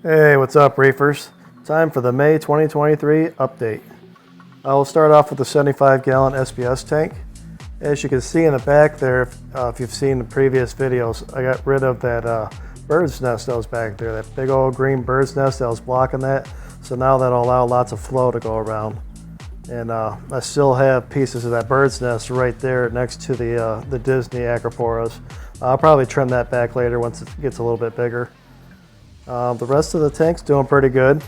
Hey, what's up, reefers? Time for the May 2023 update. I will start off with the 75-gallon SBS tank. As you can see in the back there, if you've seen the previous videos, I got rid of that bird's nest that was back there, that big old green bird's nest that was blocking that. So now that'll allow lots of flow to go around. And I still have pieces of that bird's nest right there next to the Disney acroporas. I'll probably trim that back later once it gets a little bit bigger. The rest of the tank's doing pretty good.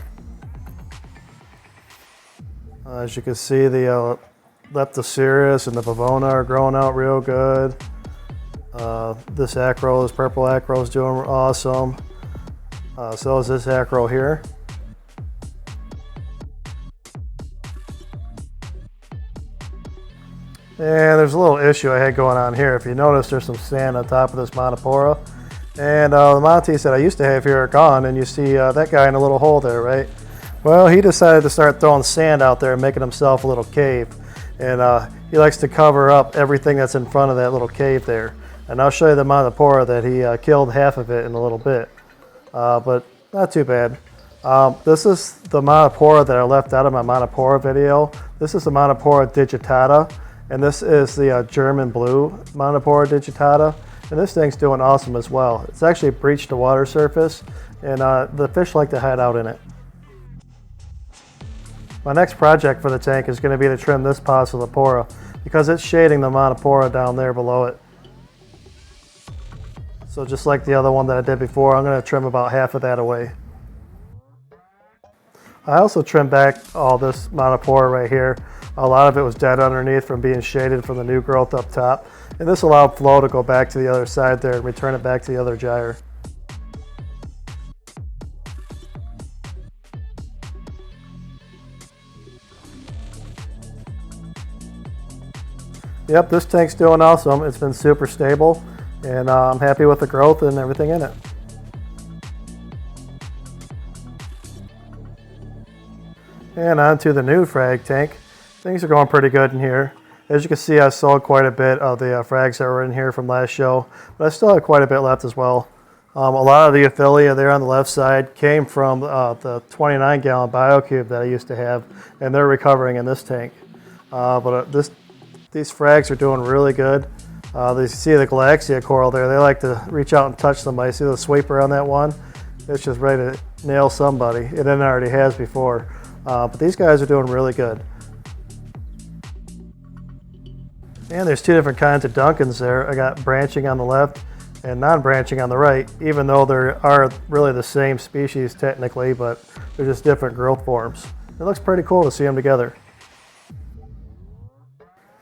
As you can see, the Leptocereus and the Pavona are growing out real good. This acro, this purple acro, is doing awesome. So is this acro here. And there's a little issue I had going on here. If you notice, there's some sand on top of this Montipora. And the Montes that I used to have here are gone, and you see that guy in a little hole there, right? Well, he decided to start throwing sand out there and making himself a little cave. And he likes to cover up everything that's in front of that little cave there. And I'll show you the Montipora that he killed half of it in a little bit. But not too bad. This is the Montipora that I left out of my Montipora video. This is the Montipora digitata, and this is the German blue Montipora digitata. And this thing's doing awesome as well. It's actually breached the water surface, and the fish like to hide out in it. My next project for the tank is going to be to trim this Passalipora because it's shading the Montipora down there below it. So just like the other one that I did before, I'm going to trim about half of that away. I also trimmed back all this Montipora right here. A lot of it was dead underneath from being shaded from the new growth up top. And this allowed flow to go back to the other side there and return it back to the other gyre. Yep, this tank's doing awesome. It's been super stable, and I'm happy with the growth and everything in it. And on to the new Frag tank. Things are going pretty good in here. As you can see, I sold quite a bit of the frags that were in here from last show, but I still have quite a bit left as well. A lot of the affiliate there on the left side came from the 29-gallon BioCube that I used to have, and they're recovering in this tank. These frags are doing really good. You see the Galaxia coral there. They like to reach out and touch somebody. See the sweeper on that one? It's just ready to nail somebody. It already has before. But these guys are doing really good. And there's two different kinds of Duncans there. I got branching on the left and non-branching on the right, even though they are really the same species technically, but they're just different growth forms. It looks pretty cool to see them together.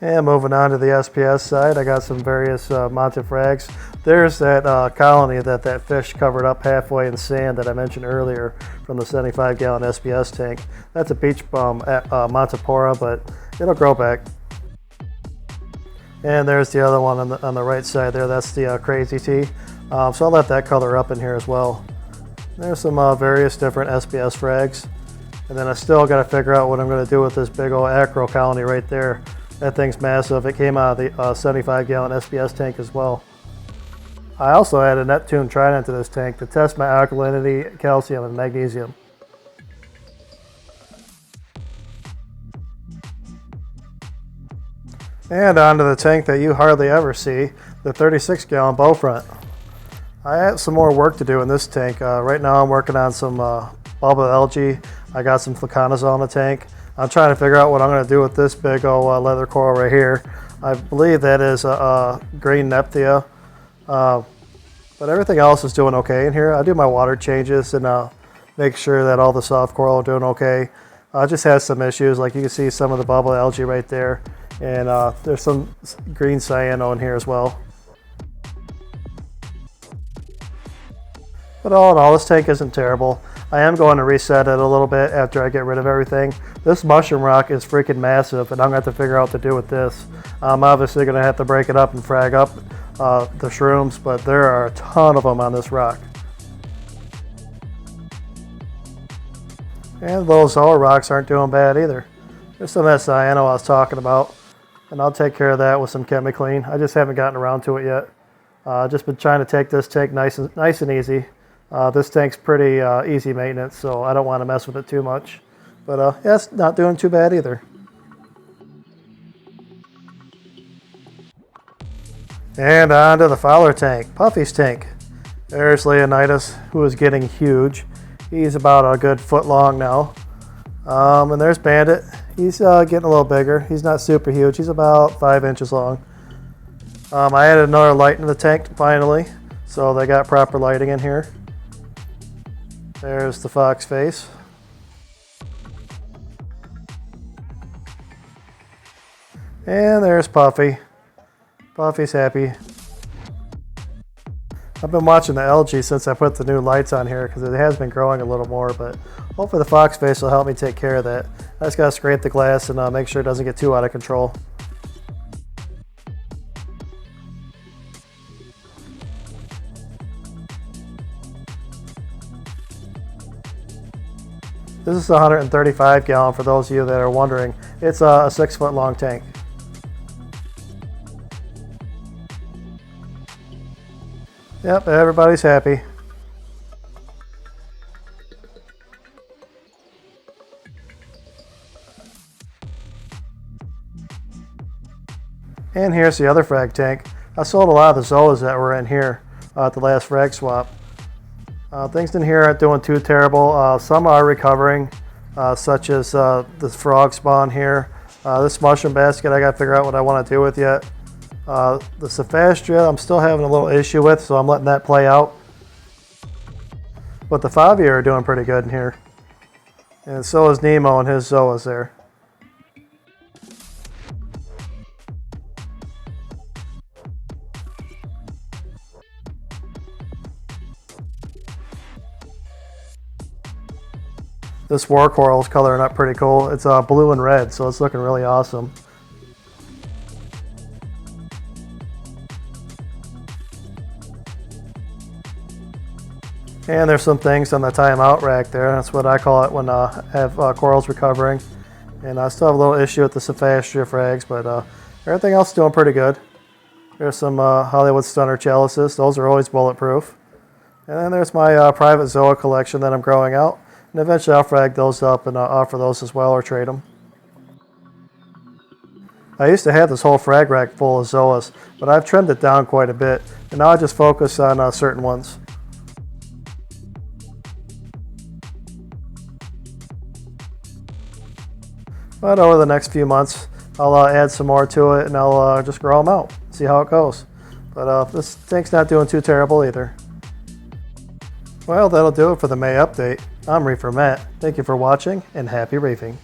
And moving on to the SPS side, I got some various Montifrags. There's that colony that fish covered up halfway in sand that I mentioned earlier from the 75-gallon SPS tank. That's a beach bum Montipora, but it'll grow back. And there's the other one on the right side there. That's the Crazy Tea. So I'll let that color up in here as well. There's some various different SPS frags. And then I still got to figure out what I'm going to do with this big old acro colony right there. That thing's massive. It came out of the 75-gallon SPS tank as well. I also added a Neptune trident to this tank to test my alkalinity, calcium, and magnesium. And onto the tank that you hardly ever see, the 36-gallon Bowfront. I have some more work to do in this tank. Right now I'm working on some bubble algae. I got some fluconazole in the tank. I'm trying to figure out what I'm going to do with this big old leather coral right here. I believe that is a green Nephthia. But everything else is doing okay in here. I do my water changes and make sure that all the soft coral are doing okay. Just has some issues, like you can see some of the bubble algae right there. And there's some green cyano in here as well. But all in all, this tank isn't terrible. I am going to reset it a little bit after I get rid of everything. This mushroom rock is freaking massive, and I'm going to have to figure out what to do with this. I'm obviously going to have to break it up and frag up the shrooms, but there are a ton of them on this rock. And those Zoa rocks aren't doing bad either. There's some of that cyano I was talking about, and I'll take care of that with some ChemiClean. I just haven't gotten around to it yet. Just been trying to take this tank nice and easy. This tank's pretty easy maintenance, so I don't want to mess with it too much. But yeah, it's not doing too bad either. And on to the Fowler tank, Puffy's tank. There's Leonidas, who is getting huge. He's about a good foot long now. And there's Bandit. He's getting a little bigger. He's not super huge. He's about 5 inches long. I added another light in the tank finally, so they got proper lighting in here. There's the fox face. And there's Puffy. Puffy's happy. I've been watching the algae since I put the new lights on here because it has been growing a little more, but hopefully the fox face will help me take care of that. I just gotta scrape the glass and make sure it doesn't get too out of control. This is a 135 gallon for those of you that are wondering. It's a 6 foot long tank. Yep, everybody's happy. And here's the other frag tank. I sold a lot of the Zoas that were in here at the last frag swap. Things in here aren't doing too terrible. Some are recovering, such as this frog spawn here. This mushroom basket I got to figure out what I want to do with yet. The Cephastria I'm still having a little issue with, so I'm letting that play out. But the Favia are doing pretty good in here. And so is Nemo and his Zoas there. This war coral is coloring up pretty cool. It's blue and red, so it's looking really awesome. And there's some things on the timeout rack there. That's what I call it when I have corals recovering. And I still have a little issue with the Cephastria frags, but everything else is doing pretty good. There's some Hollywood Stunner chalices. Those are always bulletproof. And then there's my private Zoa collection that I'm growing out. And eventually I'll frag those up and offer those as well or trade them. I used to have this whole frag rack full of Zoas, but I've trimmed it down quite a bit. And now I just focus on certain ones. But over the next few months, I'll add some more to it and I'll just grow them out, see how it goes. But this tank's not doing too terrible either. Well, that'll do it for the May update. I'm Reefer Matt. Thank you for watching and happy reefing.